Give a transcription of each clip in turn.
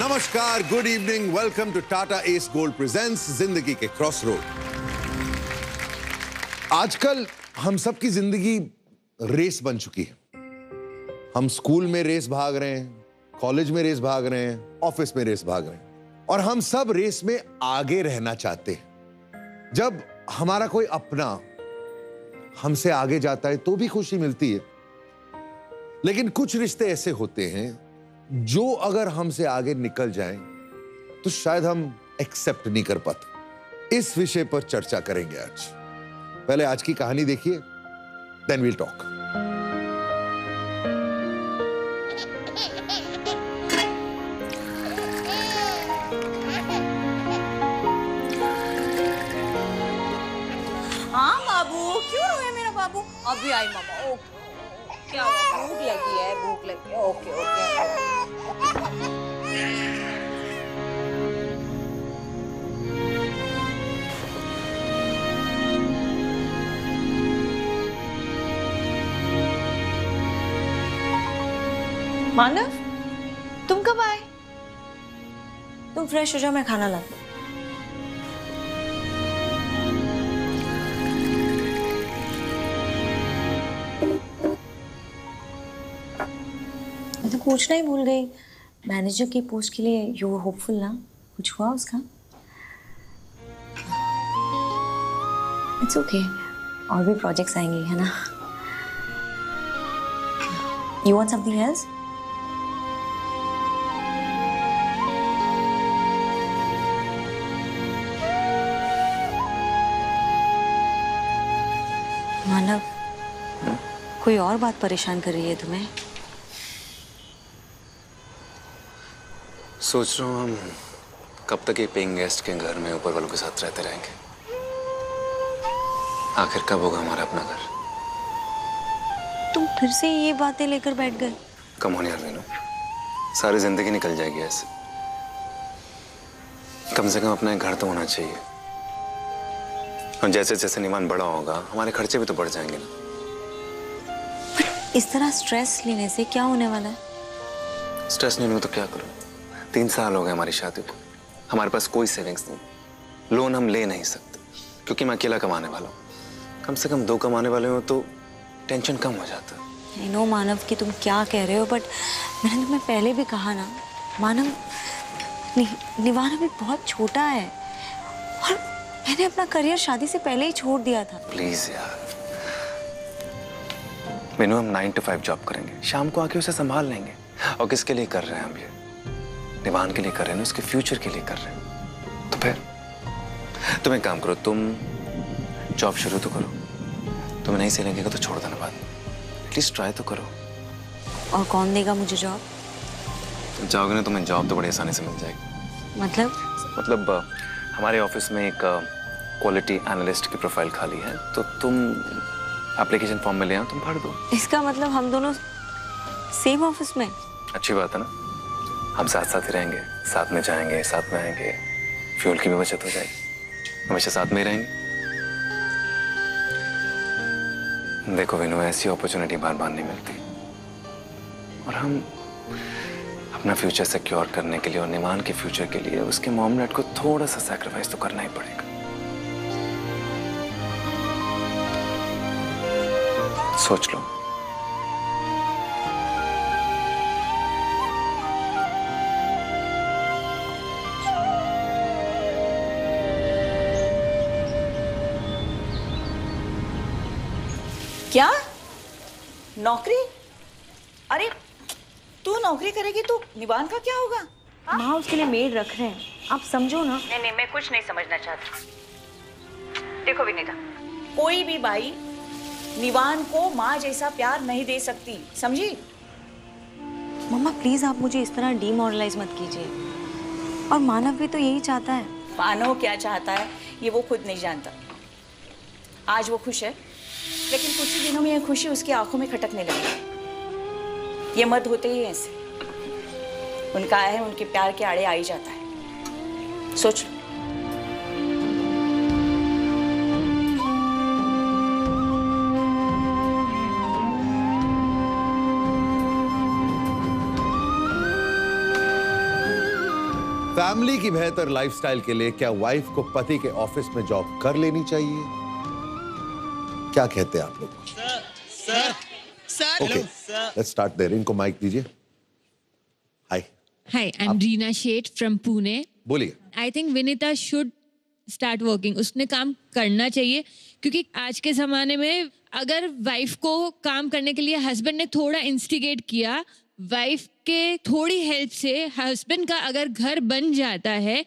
नमस्कार, good evening, welcome to Tata ace gold presents जिंदगी के क्रॉस रोड। आजकल हम सबकी जिंदगी रेस बन चुकी है। हम स्कूल में रेस भाग रहे हैं, कॉलेज में रेस भाग रहे हैं, ऑफिस में रेस भाग रहे हैं और हम सब रेस में आगे रहना चाहते हैं। जब हमारा कोई अपना हमसे आगे जाता है तो भी खुशी मिलती है, लेकिन कुछ रिश्ते ऐसे होते हैं जो अगर हमसे आगे निकल जाएं तो शायद हम एक्सेप्ट नहीं कर पाते। इस विषय पर चर्चा करेंगे आज। पहले आज की कहानी देखिए, देन वील टॉक। हाँ बाबू, क्यों रोए मेरा बाबू? अभी आई मामा। ओके, क्या हुआ? भूख लगी है, भूख लगी है। Okay okay. मानव, तुम कब आए? तुम फ्रेश हो जाओ, मैं खाना लाती हूँ। मैं तो पूछना ही भूल गई, मैनेजर की पोस्ट के लिए यू वर होपफुल ना? कुछ हुआ उसका? इट्स ओके, और भी प्रोजेक्ट्स आएंगे, है ना? You want something else? Manav, कोई और बात परेशान कर रही है तुम्हें? सोच रहा हूँ हम कब तक ये पेइंग गेस्ट के घर में ऊपर वालों के साथ रहते रहेंगे। आखिर कब होगा हमारा अपना घर? तुम फिर से ये बातें लेकर बैठ गए। कम होने यार वीनू, सारी जिंदगी निकल जाएगी ऐसे। कम से कम अपना एक घर तो होना चाहिए। और जैसे जैसे निवान बड़ा होगा हमारे खर्चे भी तो बढ़ जाएंगे ना। इस तरह स्ट्रेस लेने से क्या होने वाला है? स्ट्रेस नहीं लूँ तो क्या करूँ? 3 साल हो गए हमारी शादी को, हमारे पास कोई सेविंग्स नहीं, लोन हम ले नहीं सकते क्योंकि मैं अकेला कमाने वाला हूँ। कम से कम 2 कमाने वाले हो तो टेंशन कम हो जाता है। आई नो मानव कि तुम क्या कह रहे हो, बट मैंने तुम्हें पहले भी कहा ना, मानव निवान अभी बहुत छोटा है और मैंने अपना करियर शादी से पहले ही छोड़ दिया था। प्लीज यार मीनू, हम 9 to 5 जॉब करेंगे, शाम को आके उसे संभाल लेंगे। और किसके लिए कर रहे हैं हम ये? निवान के लिए कर रहे हैं, उसके फ्यूचर के लिए कर रहे हैं। तो फिर तुम एक काम करो, तुम जॉब शुरू तो करो। तुम्हें नहीं सही लगेगा तो छोड़ देना बाद में, एटलीस्ट ट्राई तो करो। और कौन देगा मुझे जॉब? तुम जाओगे ना, तुम्हें जॉब तो बड़ी आसानी से मिल जाएगी। मतलब हमारे ऑफिस में एक क्वालिटी एनालिस्ट की प्रोफाइल खाली है, तो तुम एप्लीकेशन फॉर्म में ले आओ, तुम भर दो। इसका मतलब हम दोनों सेम ऑफिस में? अच्छी बात है ना, हम साथ साथ ही रहेंगे, साथ में जाएंगे, साथ में आएंगे, फ्यूल की भी बचत हो जाएगी, हमेशा साथ में ही रहेंगे। देखो विनू, ऐसी अपॉर्चुनिटी बार बार नहीं मिलती और हम अपना फ्यूचर सिक्योर करने के लिए और निमान के फ्यूचर के लिए उसके मॉम डैड को थोड़ा सा सैक्रिफाइस तो करना ही पड़ेगा। सोच लो। क्या नौकरी? अरे तू नौकरी करेगी तो निवान का क्या होगा? माँ उसके लिए मेड रख रहे हैं, आप समझो ना। नहीं, मैं कुछ नहीं समझना चाहती। देखो विनीता, कोई भी बाई निवान को माँ जैसा प्यार नहीं दे सकती, समझी? मम्मा प्लीज आप मुझे इस तरह डीमोरलाइज मत कीजिए। और मानव भी तो यही चाहता है। मानव क्या चाहता है ये वो खुद नहीं जानता। आज वो खुश है, लेकिन कुछ ही दिनों में यह खुशी उसकी आंखों में खटकने लगी। ये मर्द होते ही ऐसे, उनका है उनके प्यार के आड़े आ ही जाता है। सोच लो। फैमिली की बेहतर लाइफस्टाइल के लिए क्या वाइफ को पति के ऑफिस में जॉब कर लेनी चाहिए? क्या कहते हैं आप लोग? Sir okay, let's start there. इनको माइक दीजिए. Hi, Hi, I'm Reena Sheth from Pune. बोलिए. I think Vinita should start working. उसने काम करना चाहिए क्योंकि आज के ज़माने में अगर वाइफ को काम करने के लिए हस्बैंड ने थोड़ा इंस्टिगेट किया, वाइफ के थोड़ी हेल्प से हस्बैंड का अगर घर बन जाता है,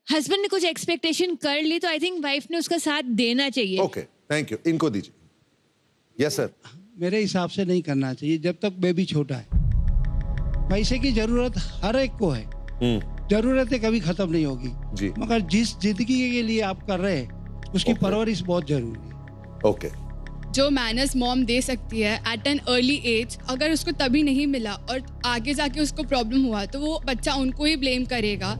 हस्बैंड ने कुछ एक्सपेक्टेशन कर ली तो आई थिंक वाइफ ने उसका साथ देना चाहिए. Okay, thank you. इनको दीजिए. Yes sir. मेरे हिसाब से नहीं करना चाहिए जब तक बेबी छोटा है. पैसे की जरूरत हर एक को है. जरूरतें कभी खत्म नहीं होगी जी. मगर जिस जिंदगी के लिए आप कर रहे हैं उसकी परवरिश बहुत जरूरी है. ओके. जो मैनर्स मॉम दे सकती है एट एन अर्ली एज, अगर उसको तभी नहीं मिला और आगे जाके उसको प्रॉब्लम हुआ तो वो बच्चा उनको ही ब्लेम करेगा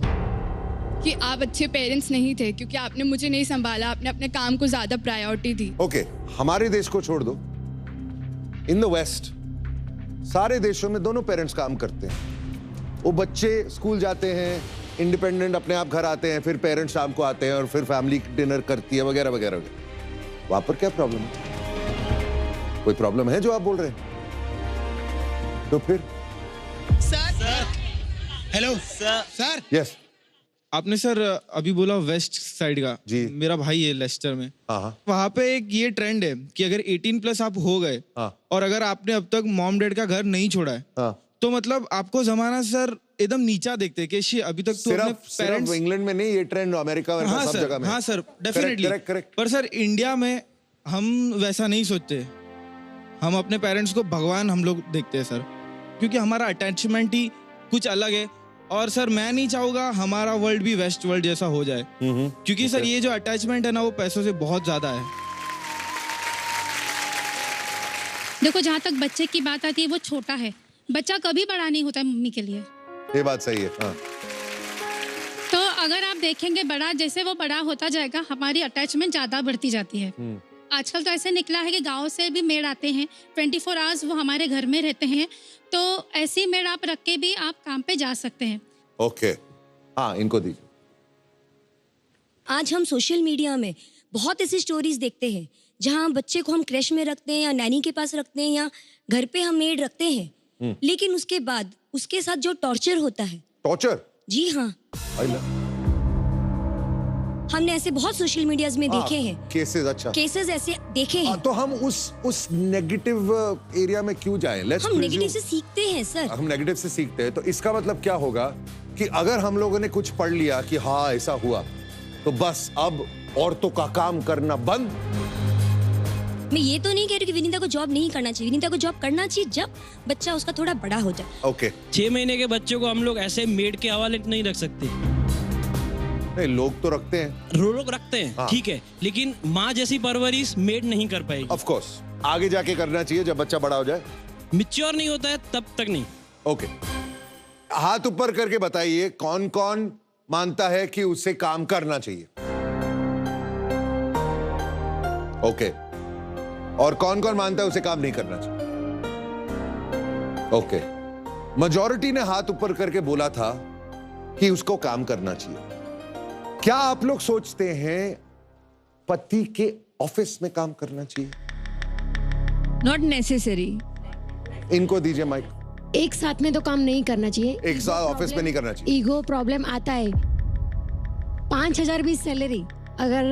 कि आप अच्छे पेरेंट्स नहीं थे क्योंकि आपने मुझे नहीं संभाला, आपने अपने काम को ज्यादा प्रायोरिटी दी. ओके, हमारे देश को छोड़ दो. इन द वेस्ट सारे देशों में दोनों पेरेंट्स काम करते हैं. वो बच्चे स्कूल जाते हैं, इंडिपेंडेंट अपने आप घर आते हैं, फिर पेरेंट्स शाम को आते हैं और फिर फैमिली डिनर करती है वगैरह वगैरह वगैरह. वहां पर क्या प्रॉब्लम है? कोई प्रॉब्लम है जो आप बोल रहे हैं? तो फिर सर हेलो सर. यस. आपने सर अभी बोला वेस्ट साइड का जी. मेरा भाई है लेस्टर में. हाँ. वहां पे एक ये ट्रेंड है कि अगर 18+ आप हो गए हाँ. और अगर आपने अब तक मॉम डैड का घर नहीं छोड़ा है हाँ. तो मतलब आपको जमाना सर एकदम नीचा देखते हैं कि अभी तक तो अपने सिर्फ पेरेंट्स. इंग्लैंड में नहीं, ये ट्रेंड अमेरिका में हाँ सब सर, जगह में. हाँ सर, डेफिनेटली. करेक्ट. पर सर इंडिया में हम वैसा नहीं सोचते. हम अपने पेरेंट्स को भगवान हम लोग देखते हैं सर, क्योंकि हमारा अटैचमेंट ही कुछ अलग है. और सर मैं नहीं चाहूंगा हमारा वर्ल्ड भी वेस्ट वर्ल्ड जैसा हो जाए, क्योंकि सर ये जो अटैचमेंट है ना वो पैसों से बहुत ज्यादा है. देखो जहाँ तक बच्चे की बात आती है वो छोटा है, बच्चा कभी बड़ा नहीं होता है मम्मी के लिए. ये बात सही है. हाँ. तो अगर आप देखेंगे बड़ा जैसे वो बड़ा होता जाएगा हमारी अटैचमेंट ज्यादा बढ़ती जाती है. आजकल तो ऐसे निकला है कि गांव से भी मेड आते हैं, 24 आवर्स वो हमारे घर में रहते हैं, तो ऐसी मेड आप रख के भी आप काम पे जा सकते हैं. ओके. हाँ, इनको दीजिए. आज हम सोशल मीडिया में बहुत ऐसी स्टोरीज देखते हैं जहाँ बच्चे को हम क्रेश में रखते हैं या नैनी के पास रखते हैं या घर पे हम मेड रखते हैं, लेकिन उसके बाद उसके साथ जो टॉर्चर होता है. टॉर्चर? जी हाँ, हमने ऐसे बहुत सोशल मीडियाज में देखे हैं केसेस. अच्छा, केसेस ऐसे देखे हैं. तो हम उस नेगेटिव एरिया में क्यों जाएं? हम नेगेटिव से सीखते हैं सर. हम नेगेटिव से सीखते हैं, तो इसका मतलब क्या होगा कि अगर हम लोगों ने कुछ पढ़ लिया कि हाँ ऐसा हुआ तो बस अब औरतों का काम करना बंद. मैं ये तो नहीं कह रही कि विनीता को जॉब नहीं करना चाहिए. विनीता को जॉब करना चाहिए जब बच्चा उसका थोड़ा बड़ा हो जाए. ओके. 6 महीने के बच्चे को हम लोग ऐसे मेड के हवाले नहीं रख सकते. नहीं, लोग तो रखते हैं. लोग रखते हैं. हाँ. ठीक है, लेकिन माँ जैसी परवरिश मेड नहीं कर पाएगी. ऑफ कोर्स आगे जाके करना चाहिए जब बच्चा बड़ा हो जाए. मैच्योर नहीं होता है तब तक नहीं. ओके. हाथ ऊपर करके बताइए कौन कौन मानता है कि उसे काम करना चाहिए. ओके. और कौन कौन मानता है उसे काम नहीं करना चाहिए. ओके. मेजॉरिटी ने हाथ ऊपर करके बोला था कि उसको काम करना चाहिए. क्या आप लोग सोचते हैं पति के ऑफिस में काम करना चाहिए? Not necessary. इनको दीजिए माइक. एक साथ में तो काम नहीं करना चाहिए. एक साथ ऑफिस में नहीं करना चाहिए. ईगो प्रॉब्लम आता है. 5,000 भी सैलरी अगर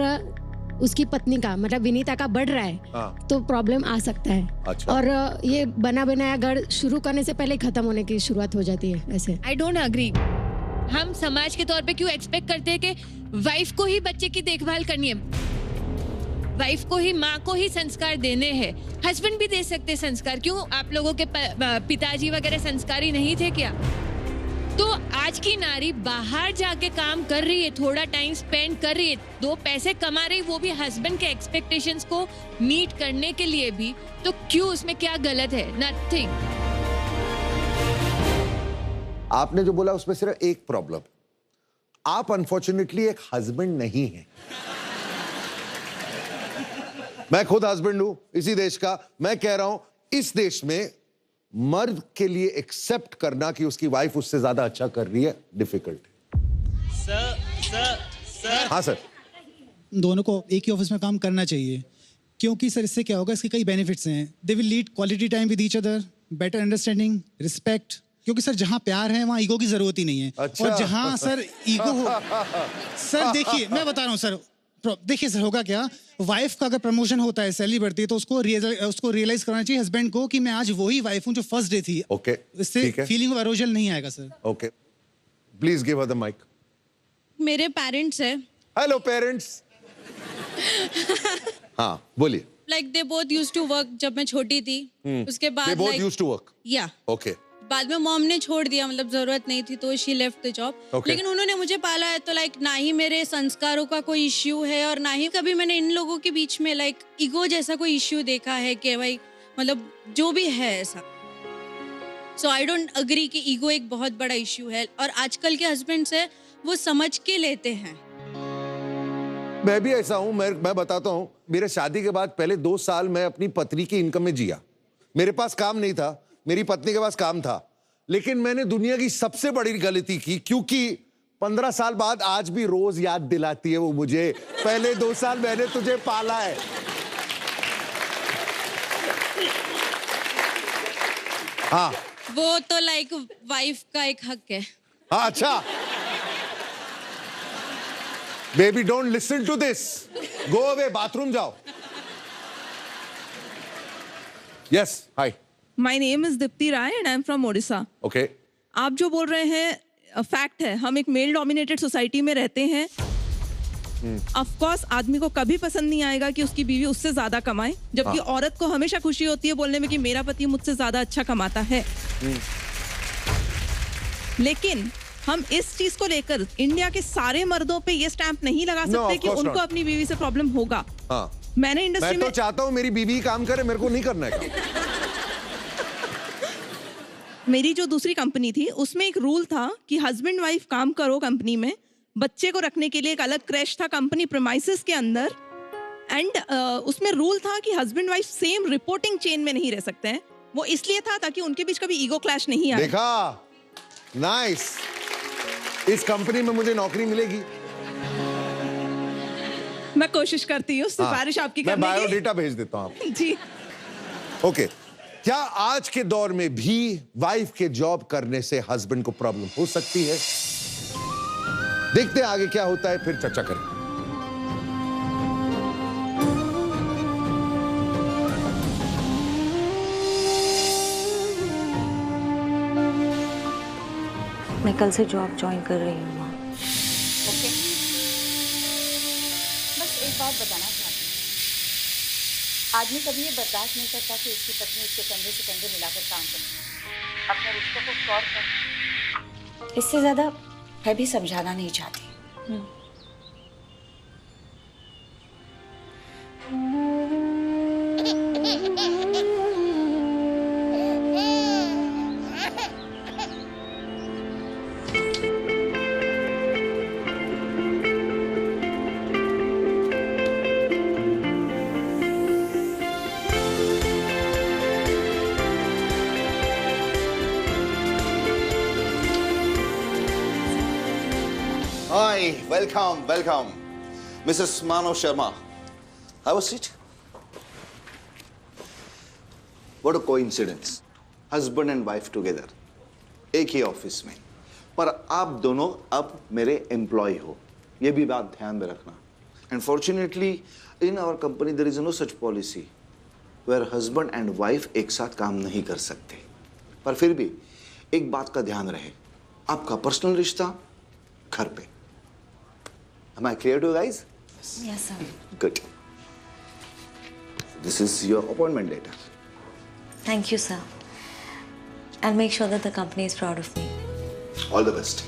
उसकी पत्नी का मतलब विनीता का बढ़ रहा है हाँ. तो प्रॉब्लम आ सकता है. अच्छा. और ये बना बनाया घर शुरू करने से पहले खत्म होने की शुरुआत हो जाती है. ऐसे आई डोंट अग्री. हम समाज के तौर पे क्यों एक्सपेक्ट करते हैं कि वाइफ को ही बच्चे की देखभाल करनी है, वाइफ को ही, माँ को ही संस्कार देने हैं. हस्बैंड भी दे सकते संस्कार. क्यों आप लोगों के पिताजी वगैरह संस्कारी नहीं थे क्या? तो आज की नारी बाहर जाके काम कर रही है, थोड़ा टाइम स्पेंड कर रही है, 2 पैसे कमा रही, वो भी हस्बैंड के एक्सपेक्टेशंस को मीट करने के लिए भी. तो क्यों, उसमें क्या गलत है? नथिंग. आपने जो बोला उसमें सिर्फ एक प्रॉब्लम, आप अनफॉर्चुनेटली एक हस्बैंड नहीं हैं. मैं खुद हस्बैंड हूं इसी देश का. मैं कह रहा हूं इस देश में मर्द के लिए एक्सेप्ट करना कि उसकी वाइफ उससे ज्यादा अच्छा कर रही है डिफिकल्ट है. हाँ सर। दोनों को एक ही ऑफिस में काम करना चाहिए, क्योंकि सर इससे क्या होगा, इसके कई बेनिफिट्स हैं। They will lead quality time with each other, better understanding, respect, क्योंकि सर जहाँ प्यार है वहाँ ईगो की जरूरत ही नहीं है। अच्छा। और जहाँ सर ईगो हो, सर देखिए मैं बता रहा हूँ सर, देखिए सर होगा क्या, वाइफ का अगर प्रमोशन होता है, सैलरी बढ़ती है, तो उसको रियलाइज करना चाहिए हस्बैंड को कि मैं आज वही वाइफ हूँ जो फर्स्ट डे थी। ओके, इससे फीलिंग ऑफ एरोजन नहीं आएगा sir. Okay, please give her the mic. मेरे पेरेंट्स है। Hello parents. हाँ बोलिए। Like they both used to work जब मैं छोटी थी। उसके बाद they both used to work? या Okay. बाद में मॉम ने छोड़ दिया, मतलब जरूरत नहीं थी तो she left the job. Okay. लेकिन उन्होंने मुझे पाला है, तो लाइक ना ही मेरे संस्कारों का कोई इश्यू है और ना ही कभी मैंने इन लोगों के बीच में लाइक ईगो जैसा कोई इश्यू देखा है कि भाई मतलब जो भी है ऐसा। सो आई डोंट अग्री कि ईगो एक बहुत बड़ा इश्यू है, और आजकल के हस्बैंड्स है वो समझ के लेते हैं। मैं भी ऐसा हूं। मैं बताता हूं, मेरे शादी के बाद पहले 2 साल मैं अपनी पत्नी की इनकम में जिया। मेरे पास काम नहीं था, मेरी पत्नी के पास काम था, लेकिन मैंने दुनिया की सबसे बड़ी गलती की, क्योंकि 15 साल बाद आज भी रोज याद दिलाती है वो मुझे, पहले 2 साल मैंने तुझे पाला है। हाँ, वो तो लाइक वाइफ का एक हक है। हाँ अच्छा। Baby don't listen to this, go away, bathroom जाओ। Yes, hi, my name is Deepti Rai and I am from Odisha. Okay. आप जो बोल रहे हैं फैक्ट है, हम एक मेल डोमिनेटेड सोसाइटी में रहते हैं। ऑफ कोर्स आदमी को कभी पसंद नहीं आएगा कि उसकी बीवी उससे ज्यादा कमाए, जबकि औरत को हमेशा खुशी होती है बोलने में कि मेरा पति मुझसे ज्यादा अच्छा कमाता है। लेकिन हम इस चीज को लेकर इंडिया के सारे मर्दों पे ये स्टैंप नहीं लगा सकते कि उनको अपनी बीवी से प्रॉब्लम होगा। हाँ। मैंने इंडस्ट्री में मैं तो चाहता हूं मेरी बीवी काम करे, मेरे को नहीं करना है। मेरी जो दूसरी कंपनी थी उसमें एक रूल था कि हस्बैंड वाइफ काम करो कंपनी में, बच्चे को रखने के लिए एक अलग क्रैश था कंपनी प्रीमाइसेस के अंदर, एंड उसमें रूल था कि husband wife same reporting chain में नहीं रह सकते हैं। वो इसलिए था ताकि उनके बीच कभी ईगो क्लैश नहीं आए। देखा, नाइस। इस कंपनी में मुझे नौकरी मिलेगी। मैं कोशिश करती हूँ, सिफारिश आपकी करने की। मैं बायोडेटा भेज देता हूँ आपको। जी। ओके, क्या आज के दौर में भी वाइफ के जॉब करने से हस्बैंड को प्रॉब्लम हो सकती है? देखते हैं आगे क्या होता है, फिर चर्चा करें। मैं कल से जॉब ज्वाइन कर रही हूँ माँ। ओके, बस एक बात बताना चाहती हूँ, आदमी कभी ये बर्दाश्त नहीं करता कि उसकी पत्नी उसके कंधे से कंधे मिलाकर काम करे, अपने रिश्तों को सॉल्व करे। इससे ज्यादा मैं भी समझाना नहीं चाहती। Hi, welcome, welcome. Mrs. Mano Sharma. Have a seat. What a coincidence. Husband and wife together. एक ही ऑफिस में. पर आप दोनों अब मेरे एम्प्लॉय हो. ये भी बात ध्यान में रखना. And fortunately, in our company there is no such policy where husband and wife एक साथ काम नहीं कर सकते. पर फिर भी एक बात का ध्यान रहे. आपका पर्सनल रिश्ता घर पे. Am I clear to you guys? Yes, sir. Good. This is your appointment letter. Thank you, sir. I'll make sure that the company is proud of me. All the best.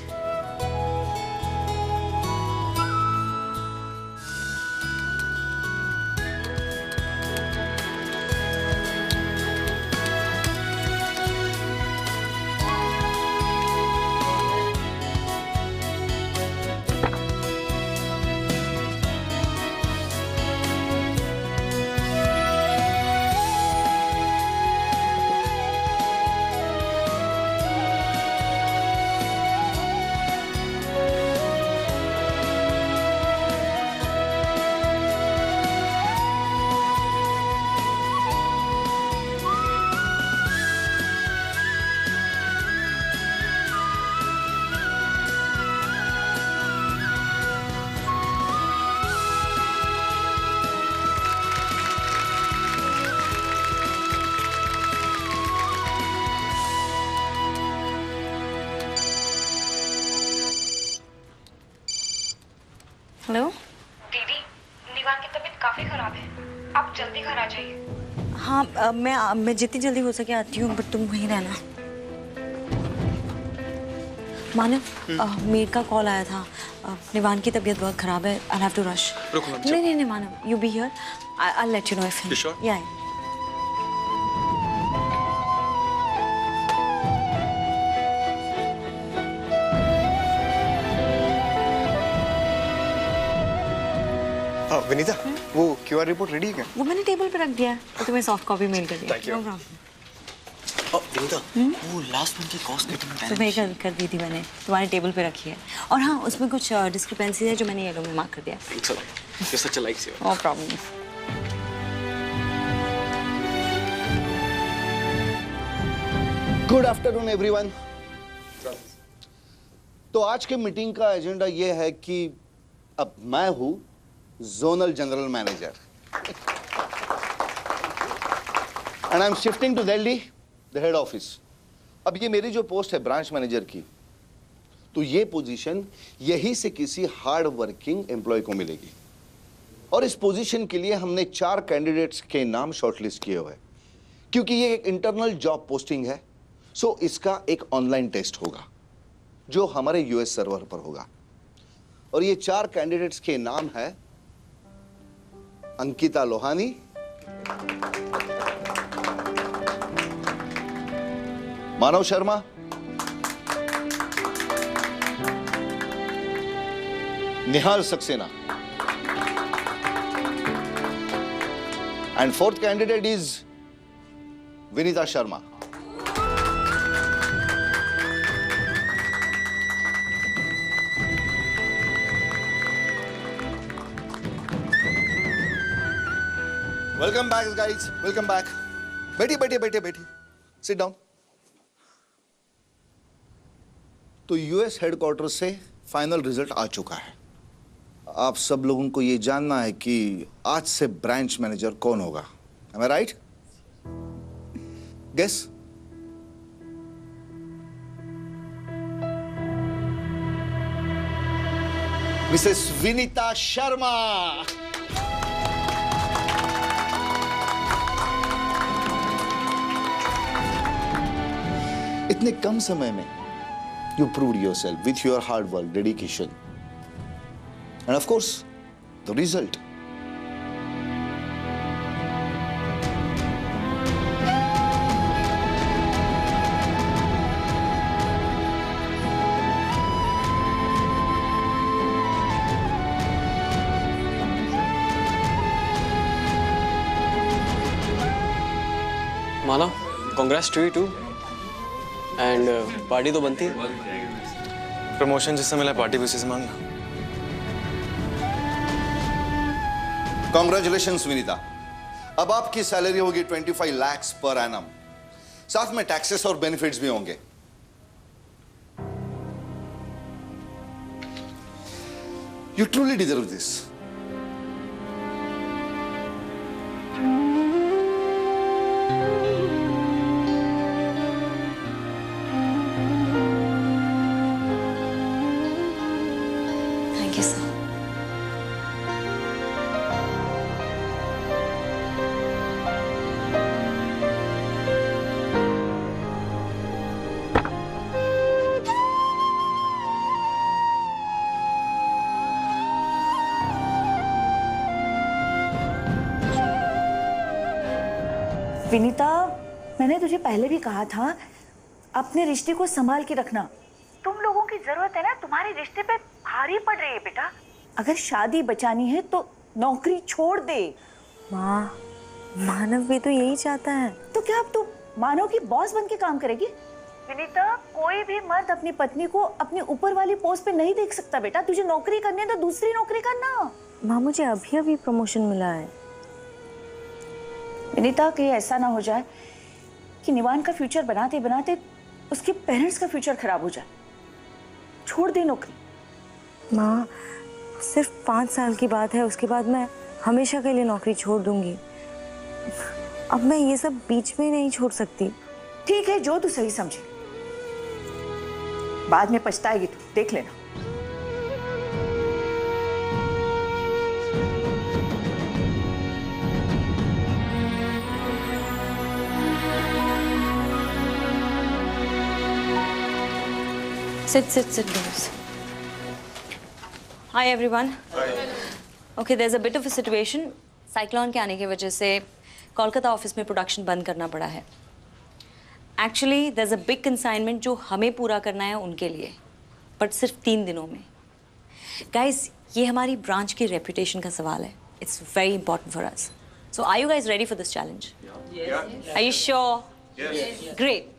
Hello दीदी, निवान की तबीयत काफी खराब है, आप जल्दी घर आ जाइए। हाँ मैं जितनी जल्दी हो सके आती हूँ, बट तुम वहीं रहना। मानव, मेड का कॉल आया था, निवान की तबीयत बहुत खराब है, आई हैव टू रश। नहीं Manav, you be here, I will let you know if You sure? या विनीता, वो क्यूआर रिपोर्ट रेडी है क्या? वो मैंने टेबल पे रख दिया है, तो तुम्हें सॉफ्ट कॉपी मेल कर दिया। Thank you. No problem. Vinita, वो लास्ट मंथ की कॉस्ट सुबह कर दी थी मैंने, तुम्हारे टेबल पे रखी है। और हाँ, उसमें कुछ डिस्क्रिपेंसी है जो मैंने येलो में मार्क कर दिया। It's alright. You're such a lifesaver. No problem. Good afternoon everyone. तो आज के मीटिंग का एजेंडा ये है कि अब मैं हूं zonal general manager and I am shifting to Delhi, the head office. अब ये मेरी जो पोस्ट है ब्रांच मैनेजर की, तो ये पोजीशन यही से किसी हार्ड वर्किंग एम्प्लॉय को मिलेगी। और इस पोजीशन के लिए हमने 4 कैंडिडेट्स के नाम शॉर्टलिस्ट किए हुए, क्योंकि ये एक इंटरनल जॉब पोस्टिंग है। सो इसका एक ऑनलाइन टेस्ट होगा जो हमारे यूएस सर्वर पर होगा। और ये 4 कैंडिडेट्स के नाम है Ankita Lohani, Manav Sharma, Nihal Saxena, and 4th candidate is Vinita Sharma. Welcome back guys, welcome back. बैठिए बैठिए बैठिए बैठिए, सिट डाउन। तो यूएस हेडक्वार्टर से फाइनल रिजल्ट आ चुका है। आप सब लोगों को ये जानना है कि आज से ब्रांच मैनेजर कौन होगा। Am I right? Guess? Mrs Vinita Sharma. इतने कम समय में you proved yourself with your hard work, dedication, and of course, the result. माना, congrats to you too. And party तो बनती है। प्रमोशन जिससे मिला पार्टी भी उसी से मांगना। Congratulations विनीता। अब आपकी सैलरी होगी 25 lakhs पर एनम, साथ में टैक्सेस और बेनिफिट्स भी होंगे। You truly deserve this. Thank you sir. Vinita, मैंने तुझे पहले भी कहा था अपने रिश्ते को संभाल के रखना। तुम लोगों की जरूरत है ना, तुम्हारे रिश्ते पे भारी पड़ रही है बेटा। अगर शादी बचानी है तो नौकरी छोड़ दे। माँ, मानव भी तो यही चाहता है। तो क्या अब तू मानव की बॉस बन के काम करेगी? विनीता, कोई भी मर्द अपनी पत्नी को अपनी ऊपर वाली पोस्ट पे नहीं देख सकता बेटा। तुझे नौकरी करनी है तो दूसरी नौकरी करना। माँ, मुझे अभी प्रमोशन मिला है। विनीता, कहीं ऐसा ना हो जाए कि निवान का फ्यूचर बनाते बनाते उसके पेरेंट्स का फ्यूचर खराब हो जाए। छोड़ दे नौकरी। माँ, सिर्फ 5 साल की बात है, उसके बाद मैं हमेशा के लिए नौकरी छोड़ दूंगी। अब मैं ये सब बीच में नहीं छोड़ सकती। ठीक है, जो तू सही समझे। बाद में पछताएगी तू, देख लेना। Sit, boys. Hi everyone. Okay, there's a bit of a situation. Cyclone के आने की वजह से कोलकाता ऑफिस में प्रोडक्शन बंद करना पड़ा है. Actually, there's a big consignment जो हमें पूरा करना है उनके लिए, but सिर्फ 3 दिनों में. Guys, ये हमारी ब्रांच की रेपुटेशन का सवाल है. It's very important for us. So, are you guys ready for this challenge? Yes. Are you sure? Yes. Great.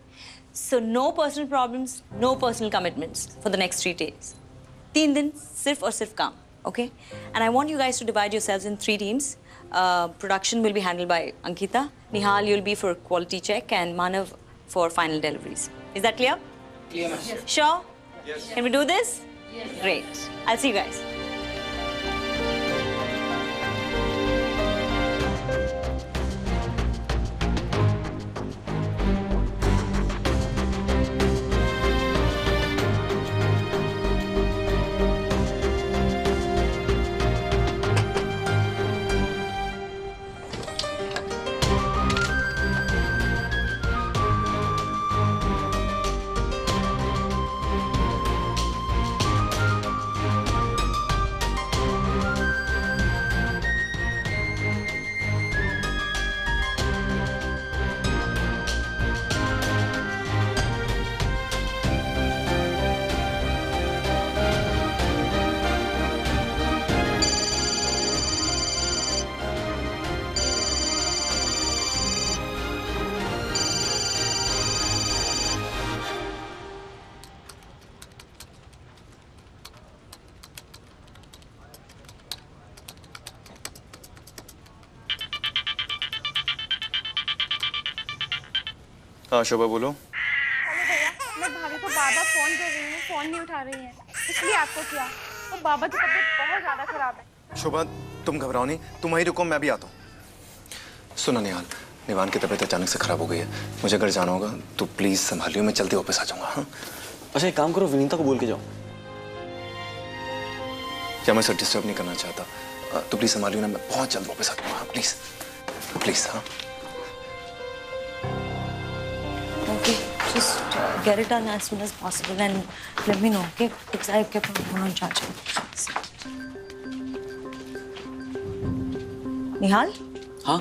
So, no personal problems, no personal commitments for the next 3 days. 3 दिन सिर्फ और सिर्फ काम, okay? And I want you guys to divide yourselves in 3 teams. Production will be handled by Ankita. Nihal, you'll be for quality check, and Manav for final deliveries. Is that clear? Clear, ma'am. Sure? Yes. Can we do this? Yes. Great. I'll see you guys. हाँ शोभा बोलो. Hello भैया, मैं भाभी को बार-बार phone कर रही हूँ, फोन नहीं उठा रही है, इसलिए आपको किया. तो बाबा की तबीयत बहुत ज्यादा खराब है. शोभा तुम घबराओ नहीं, तुम वहीं रुको, मैं भी आता हूँ. सुनो निहाल, निवान की तबीयत अचानक से खराब हो गई है. मुझे अगर जाना होगा तो प्लीज संभालियो, मैं जल्दी वापस आ जाऊंगा. हाँ अच्छा एक काम करो, विनीता को बोल के जाओ. क्या मैं सर डिस्टर्ब नहीं करना चाहता, तो प्लीज संभालियो ना, मैं बहुत जल्द वापस आ जाऊंगा. हाँ प्लीज प्लीज. हाँ Okay, just get it done as soon as possible and let me know, okay? Because I kept on going on charging. निहाल? हाँ?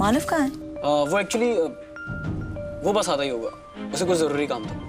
मानव कहाँ है? वो एक्चुअली वो बस आता ही होगा, उसे कुछ जरूरी काम था.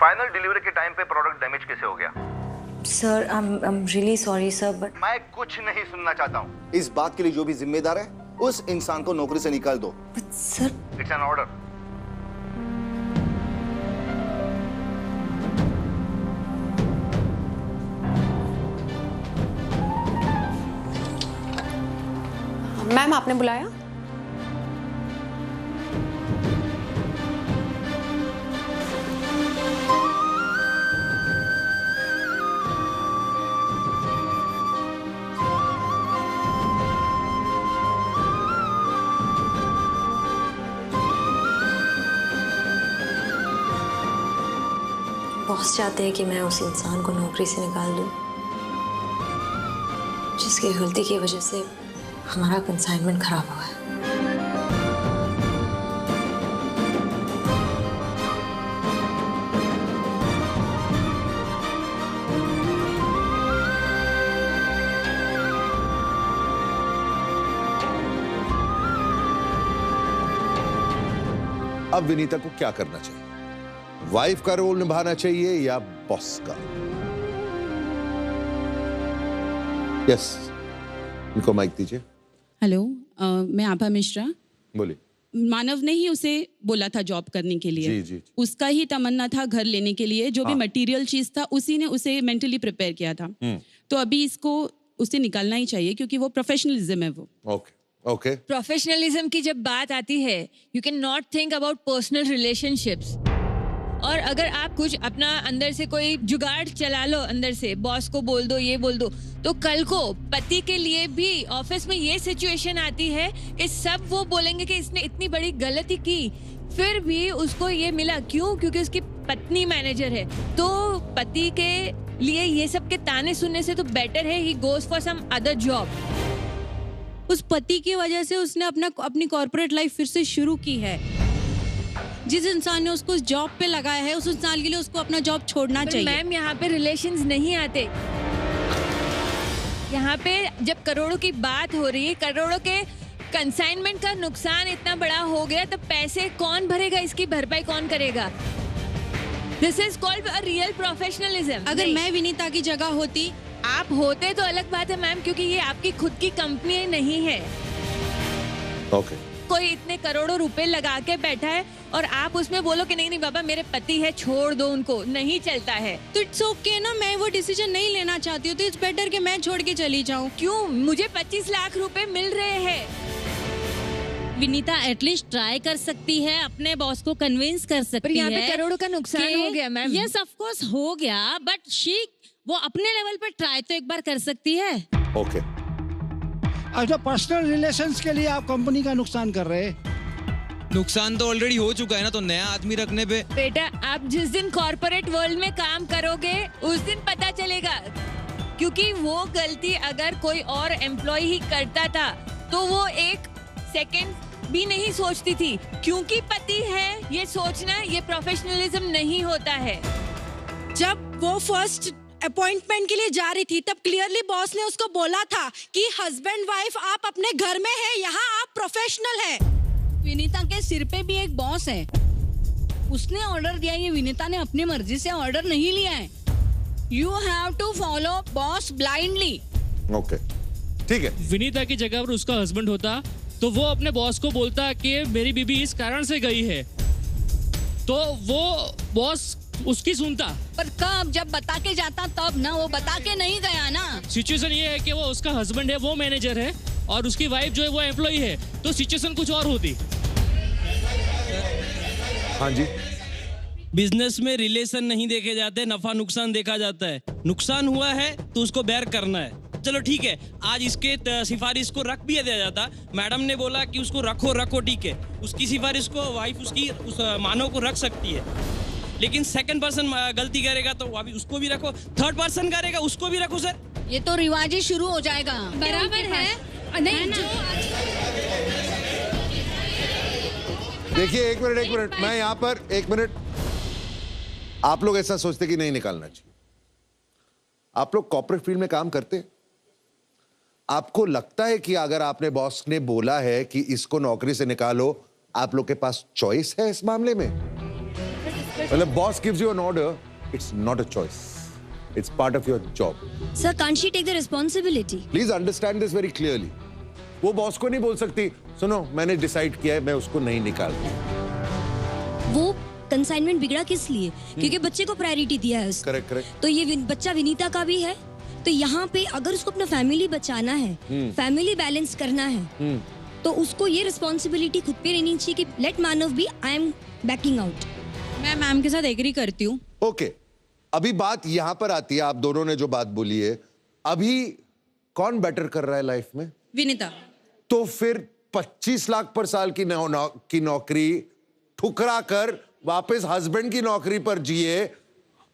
फाइनल डिलीवरी के टाइम पे प्रोडक्ट डैमेज कैसे हो गया? Sir, I'm really sorry, sir, but मैं कुछ नहीं सुनना चाहता हूँ. इस बात के लिए जो भी जिम्मेदार है, उस इंसान को नौकरी से निकाल दो. But sir, it's an order. Ma'am आपने बुलाया? बॉस चाहते हैं कि मैं उस इंसान को नौकरी से निकाल दूं, जिसकी गलती की वजह से हमारा कंसाइनमेंट खराब हुआ है. अब विनीता को क्या करना चाहिए? वाइफ का रोल निभाना चाहिए या बॉस का? यस, इनको माइक दीजिए. हेलो, मैं आभा मिश्रा. बोलिए. मानव ने ही उसे बोला था जॉब करने के लिए. जी, जी. उसका ही तमन्ना था घर लेने के लिए, जो भी मटेरियल चीज था उसी ने उसे मेंटली प्रिपेयर किया था. तो अभी इसको उसे निकालना ही चाहिए, क्योंकि वो प्रोफेशनलिज्म है. वो ओके. प्रोफेशनलिज्म की जब बात आती है, you can not think about personal relationships. और अगर आप कुछ अपना अंदर से कोई जुगाड़ चला लो, अंदर से बॉस को बोल दो, ये बोल दो, तो कल को पति के लिए भी ऑफिस में ये सिचुएशन आती है कि सब वो बोलेंगे कि इसने इतनी बड़ी गलती की, फिर भी उसको ये मिला। क्यों? क्योंकि उसकी पत्नी मैनेजर है। तो पति के लिए ये सब के ताने सुनने से तो बेटर है he goes for some other job. उस पति की वजह से उसने अपनी कॉर्पोरेट लाइफ फिर से शुरू की है। जिस इंसान ने उसको उस जॉब पे लगाया है, उस इंसान के लिए उसको अपना जॉब छोड़ना चाहिए। मैम, यहाँ पे रिलेशंस नहीं आते। यहाँ पे जब करोड़ों की बात हो रही है, करोड़ों के कंसाइनमेंट का नुकसान इतना बड़ा हो गया, तो पैसे कौन भरेगा? इसकी भरपाई कौन करेगा? This is called a real professionalism. अगर मैं विनीता की जगह होती, आप होते तो अलग बात है मैम, क्योंकि ये आपकी खुद की कंपनी नहीं है। ओके। कोई इतने करोड़ों रुपए लगा के बैठा है और आप उसमें बोलो कि नहीं नहीं बाबा मेरे पति है, छोड़ दो उनको, नहीं चलता है। तो इट्स ओके ना, मैं वो डिसीजन नहीं लेना चाहती हूँ, तो इट्स बेटर कि मैं छोड़ के चली जाऊँ। क्यों? मुझे 25 लाख रुपए मिल रहे हैं। विनीता एटलीस्ट ट्राई कर सकती है, अपने बॉस को कन्विंस कर सकती है। यहाँ पे करोड़ों का नुकसान हो गया मैम। यस ऑफ कोर्स हो गया, बट शी वो अपने लेवल पे ट्राई तो एक बार कर सकती है। ओके। अच्छा, पर्सनल रिलेशंस के लिए आप कंपनी का नुकसान कर रहे हैं। नुकसान तो ऑलरेडी हो चुका है ना, तो नया आदमी रखने पे। बेटा, आप जिस दिन कॉर्पोरेट वर्ल्ड में काम करोगे उस दिन पता चलेगा, क्योंकि वो गलती अगर कोई और एम्प्लॉय ही करता था तो वो एक सेकंड भी नहीं सोचती थी। क्योंकि पति है, ये सोचना, ये प्रोफेशनलिज्म नहीं होता है। जब वो फर्स्ट अपॉइंटमेंट के लिए जा रही थी, तब क्लियरली बॉस ने उसको बोला था कि हस्बैंड वाइफ आप अपने घर में है, यहाँ आप प्रोफेशनल है। विनीता के सिर पे भी एक बॉस है, उसने ऑर्डर दिया, ये विनीता ने अपनी मर्जी से ऑर्डर नहीं लिया है। You have to follow boss blindly. Okay, ठीक है। विनीता की जगह पर उसका हस्बैंड होता तो वो अपने बॉस को बोलता कि मेरी बीबी इस कारण से गई है, तो वो बॉस उसकी सुनता। पर कब जब बता के जाता तब ना, वो बता के नहीं गया ना। सिचुएशन ये है कि वो उसका हस्बैंड है, वो मैनेजर है और उसकी वाइफ जो है वो एम्प्लॉई है, तो सिचुएशन कुछ और होती। हाँ जी। बिजनेस में रिलेशन नहीं देखे जाते, नफा नुकसान देखा जाता है। नुकसान हुआ है तो उसको बेयर करना है। चलो ठीक है, आज इसके सिफारिश को रख भी दिया जाता, मैडम ने बोला कि उसको रखो, ठीक है, उसकी सिफारिश को वाइफ उसकी उस मानव को रख सकती है, लेकिन सेकंड पर्सन गलती करेगा तो अभी उसको भी रखो, थर्ड पर्सन करेगा उसको भी रखो। सर, ये तो रिवाज ही शुरू हो जाएगा। बराबर है। नहीं, देखिए, एक मिनट, मैं यहाँ पर 1 मिनट। आप लोग ऐसा सोचते कि नहीं निकालना चाहिए? आप लोग कॉर्पोरेट फील्ड में काम करते, आपको लगता है कि अगर आपने बॉस ने बोला है कि इसको नौकरी से निकालो, आप लोग के पास चॉइस है इस मामले में? मतलब boss gives you an order, it's not a choice, it's part of your job. Sir, can't she take the responsibility? Please understand this very clearly. वो बॉस को नहीं बोल सकती, सुनो मैंने डिसाइड किया है, मैं उसको नहीं निकालती। वो कंसाइनमेंट बिगड़ा किस लिए? क्योंकि बच्चे को प्रायोरिटी दिया है उसने। करेक्ट। तो ये बच्चा विनीता का भी है, तो यहाँ पे अगर उसको अपना फैमिली बचाना है, फैमिली बैलेंस करना है, तो उसको ये रिस्पॉन्सिबिलिटी खुद पे लेनी चाहिए कि let Manav be, I am backing out. मैं मैम के साथ एग्री करती हूँ। ओके, अभी बात यहां पर आती है, आप दोनों ने जो बात बोली है, अभी कौन बेटर कर रहा है लाइफ में? विनीता। तो फिर 25 लाख पर साल की नौकरी ठुकरा कर वापस हस्बैंड की नौकरी पर जिए।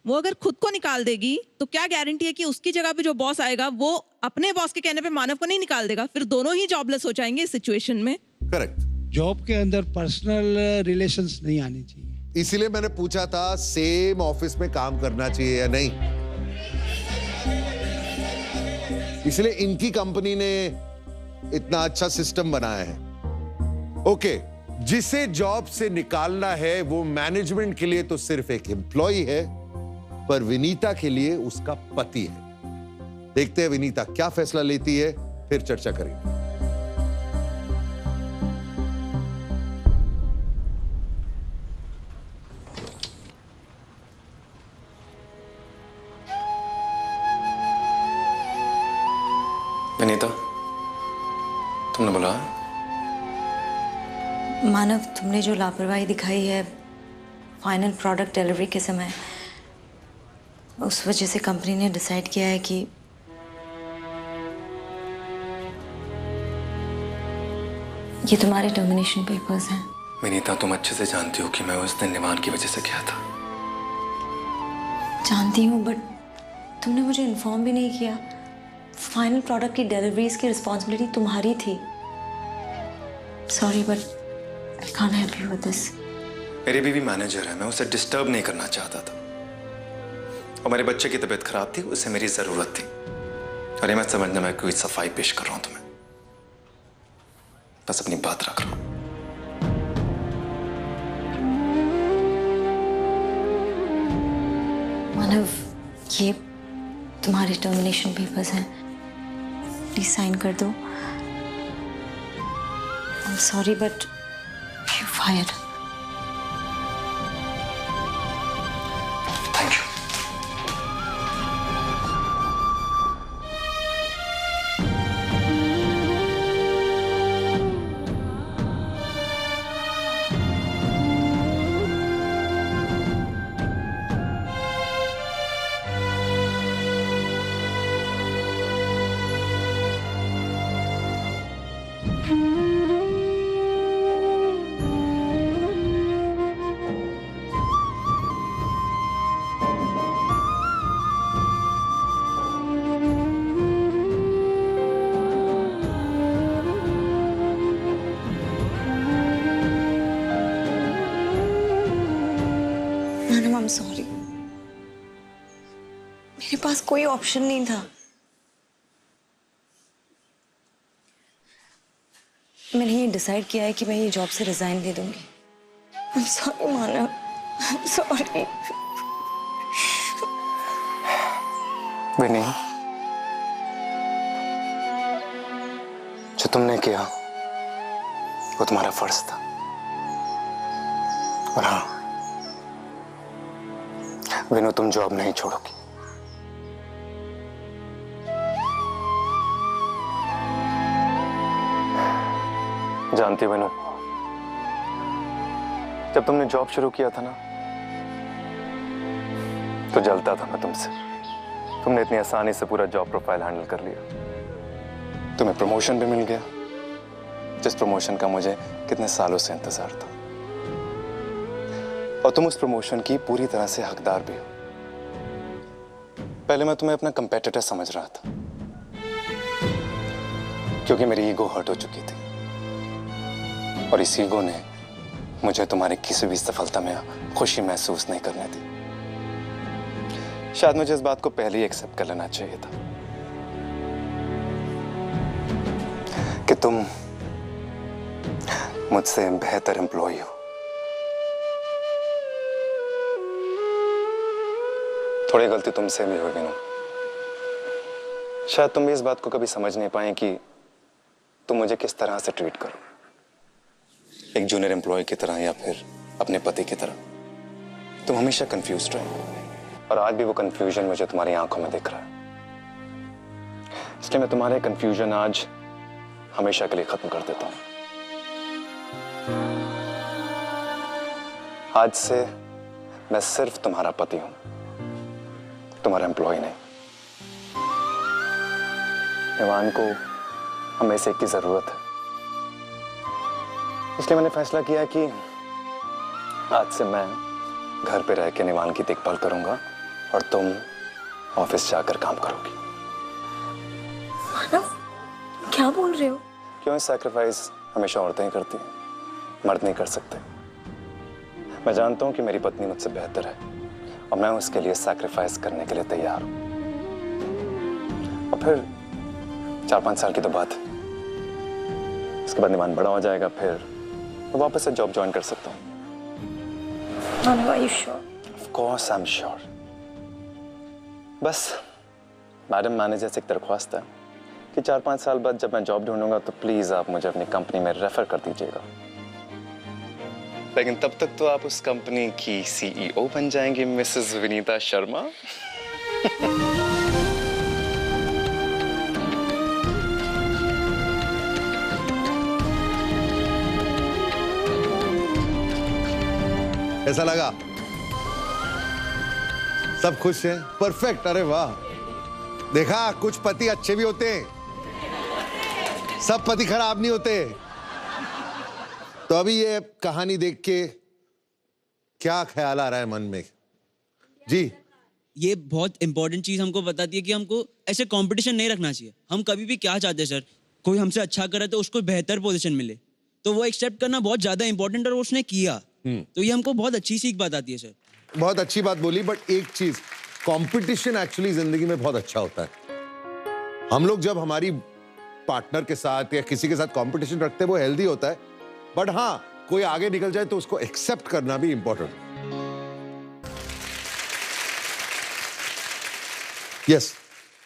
वो अगर खुद को निकाल देगी तो क्या गारंटी है कि उसकी जगह पे जो बॉस आएगा वो अपने बॉस के कहने पे मानव को नहीं निकाल देगा? फिर दोनों ही जॉबलेस हो जाएंगे इस सिचुएशन में। करेक्ट। जॉब के अंदर पर्सनल रिलेशंस नहीं आनी चाहिए। इसीलिए मैंने पूछा था सेम ऑफिस में काम करना चाहिए या नहीं। इसलिए इनकी कंपनी ने इतना अच्छा सिस्टम बनाया है। ओके, जिसे जॉब से निकालना है वो मैनेजमेंट के लिए तो सिर्फ एक एम्प्लॉय है, पर विनीता के लिए उसका पति है। देखते हैं विनीता क्या फैसला लेती है, फिर चर्चा करेंगे। विनीता, तुमने बोला? मानव, तुमने जो लापरवाही दिखाई है फाइनल प्रोडक्ट डिलीवरी के समय उस वजह से कंपनी ने डिसाइड किया है कि ये तुम्हारे टर्मिनेशन पेपर्स हैं। विनीता, तुम अच्छे से जानती हो कि मैं उस दिन निवान की वजह से क्या था। जानती हूँ, बट तुमने मुझे इन्फॉर्म भी नहीं किया। फाइनल प्रोडक्ट की डिलीवरीज की रिस्पॉन्सिबिलिटी तुम्हारी थी। Sorry, but I can't help you with this. मेरी बीवी मैनेजर है, मैं उसे डिस्टर्ब नहीं करना चाहता था, और मेरे बच्चे की तबीयत खराब थी, उसे मेरी जरूरत थी। और ये मत समझना मैं कोई सफाई पेश कर रहा हूं तुम्हें, बस अपनी बात रख रहा हूं। मानव, ये तुम्हारे टर्मिनेशन पेपर्स हैं, प्लीज साइन कर दो। I am sorry, but you fired. Thank you. I'm sorry. मेरे पास कोई ऑप्शन नहीं था। मैंने ये डिसाइड किया है कि मैं ये जॉब से रिजाइन दे दूंगी। I'm sorry, Manav. I'm sorry. विनी, जो तुमने किया वो तुम्हारा फर्ज था। और हाँ विनू, तुम जॉब नहीं छोड़ोगी। जानती हो विनू, जब तुमने जॉब शुरू किया था ना, तो जलता था मैं तुमसे। तुमने इतनी आसानी से पूरा जॉब प्रोफाइल हैंडल कर लिया। तुम्हें प्रमोशन भी मिल गया, जिस प्रमोशन का मुझे कितने सालों से इंतजार था। और तुम उस प्रमोशन की पूरी तरह से हकदार भी हो। पहले मैं तुम्हें अपना कंपेटिटर समझ रहा था, क्योंकि मेरी ईगो हर्ट हो चुकी थी, और इस ईगो ने मुझे तुम्हारी किसी भी सफलता में खुशी महसूस नहीं करने दी। शायद मुझे इस बात को पहले ही एक्सेप्ट कर लेना चाहिए था कि तुम मुझसे बेहतर एम्प्लॉय हो। थोड़ी गलती तुमसे भी हुई विनू। शायद तुम भी इस बात को कभी समझ नहीं पाए कि तुम मुझे किस तरह से ट्रीट करो, एक जूनियर एम्प्लॉय की तरह या फिर अपने पति की तरह। तुम हमेशा कंफ्यूज्ड रहे, और आज भी वो कंफ्यूजन मुझे तुम्हारी आंखों में दिख रहा है। इसलिए मैं तुम्हारे कंफ्यूजन आज हमेशा के लिए खत्म कर देता हूं। आज से मैं सिर्फ तुम्हारा पति हूं, तुम्हारा एम्प्लॉय नहीं। निवान को हमें से एक की जरूरत है, इसलिए मैंने फैसला किया कि आज से मैं घर पे रह के निवान की देखभाल करूंगा, और तुम ऑफिस जाकर काम करोगी। मानव, क्या बोल रहे हो? क्यों? सैक्रिफाइस हमेशा औरतें ही करती हैं, मर्द नहीं कर सकते। मैं जानता हूं कि मेरी पत्नी मुझसे बेहतर है, और मैं उसके लिए सैक्रिफाइस करने के लिए तैयार हूं। और फिर 4-5 साल की तो बात है, उसके बाद निवान बड़ा हो जाएगा, फिर मैं वापस से जॉब ज्वाइन कर सकता हूं। Are you sure? Of course I'm sure. बस मैडम मैनेजर से एक दरख्वास्त है कि 4-5 साल बाद जब मैं जॉब ढूंढूंगा तो प्लीज आप मुझे अपनी कंपनी में रेफर कर दीजिएगा। लेकिन तब तक तो आप उस कंपनी की सीईओ बन जाएंगी, मिसेस विनीता शर्मा। कैसा लगा? सब खुश हैं, परफेक्ट। अरे वाह, देखा कुछ पति अच्छे भी होते हैं, सब पति खराब नहीं होते। तो अभी ये कहानी देख के क्या ख्याल आ रहा है मन में? जी, ये बहुत इंपॉर्टेंट चीज हमको बताती है कि हमको ऐसे कंपटीशन नहीं रखना चाहिए। हम कभी भी क्या चाहते हैं सर, कोई हमसे अच्छा करे तो उसको बेहतर पोजीशन मिले, तो वो एक्सेप्ट करना बहुत ज्यादा इंपॉर्टेंट और उसने किया। तो ये हमको बहुत अच्छी सीख बताती है सर। बहुत अच्छी बात बोली, बट एक चीज, कंपटीशन एक्चुअली जिंदगी में बहुत अच्छा होता है। हम लोग जब हमारी पार्टनर के साथ या किसी के साथ कंपटीशन रखते हैं वो हेल्दी होता है, बट हाँ कोई आगे निकल जाए तो उसको एक्सेप्ट करना भी इंपॉर्टेंट। यस,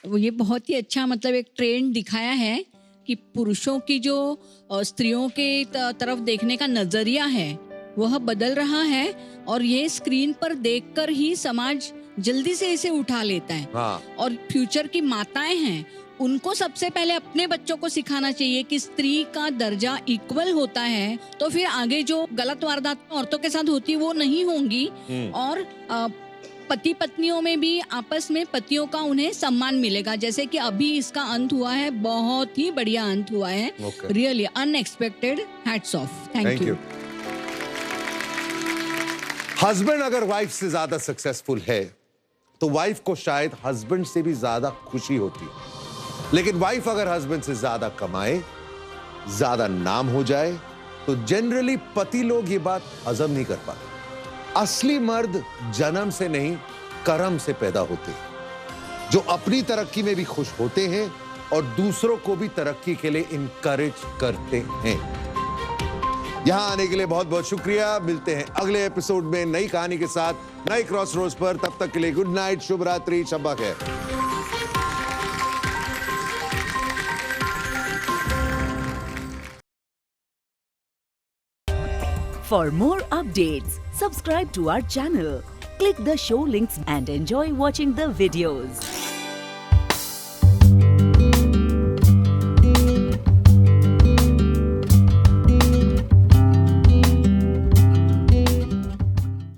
ये बहुत ही अच्छा मतलब एक ट्रेंड दिखाया है कि पुरुषों की जो स्त्रियों के तरफ देखने का नजरिया है वह बदल रहा है, और ये स्क्रीन पर देखकर ही समाज जल्दी से इसे उठा लेता है। हाँ। और फ्यूचर की माताएं हैं, उनको सबसे पहले अपने बच्चों को सिखाना चाहिए कि स्त्री का दर्जा इक्वल होता है, तो फिर आगे जो गलत वारदात औरतों के साथ होती है वो नहीं होंगी, और पति पत्नियों में भी आपस में पतियों का उन्हें सम्मान मिलेगा। जैसे कि अभी इसका अंत हुआ है, बहुत ही बढ़िया अंत हुआ है, really unexpected, hats off, thank you. Husband अगर वाइफ से ज्यादा सक्सेसफुल है तो वाइफ को शायद हस्बैंड से भी ज्यादा खुशी होती है, लेकिन वाइफ अगर हस्बैंड से ज्यादा कमाए, ज्यादा नाम हो जाए, तो जनरली पति लोग ये बात हजम नहीं कर पाते। असली मर्द जन्म से नहीं कर्म से पैदा होते हैं, जो अपनी तरक्की में भी खुश होते हैं और दूसरों को भी तरक्की के लिए इनकरेज करते हैं। यहां आने के लिए बहुत बहुत शुक्रिया। मिलते हैं अगले एपिसोड में नई कहानी के साथ, नए क्रॉस रोड्स पर। तब तक के लिए गुड नाइट, शुभ रात्रि, शब्बा खैर। For more updates, subscribe to our channel, click the show links and enjoy watching the videos.